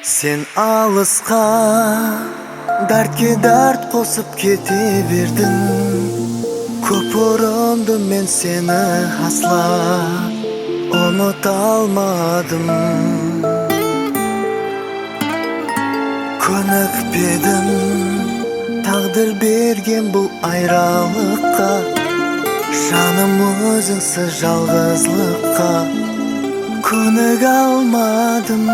Сен алысқа дәртке дәрт қосып кете бердің. Көп ұрындым мен сені асла ұмыта алмадым. Көнікпедім тағдыр берген бұл айралыққа. Жаным өзіңсіз жалғызлыққа көнік алмадым.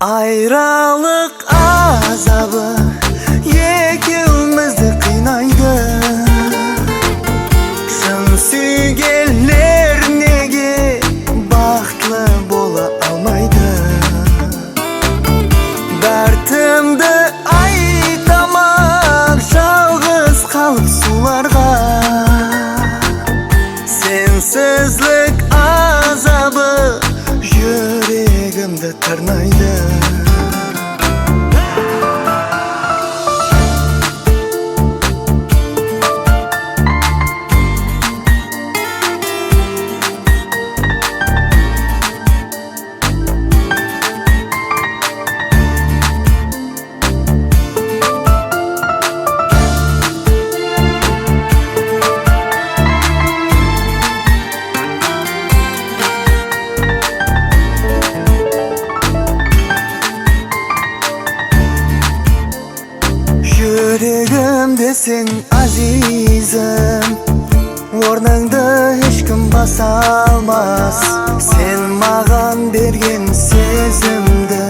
Айралық азабы екеумізді қинайды. Шын сүйгенлер неге бақытлы бола алмайды? Дәртімді айтамын жалғыз қалып суларға. Сенсізлік азабы жүрегімді тырнайды. Жүрегім десең азизім, орныңды ешкім баса алмас. Сен маған берген сезімді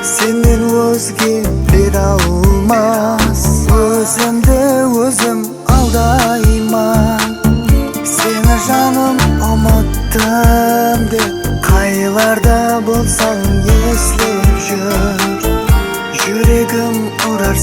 сенен өзге бере алмас. Өзімді өзім алдаймын, сені жаным ұмыттым деп. Қайларда болсаң еслеп жүр, жүрегім ұрар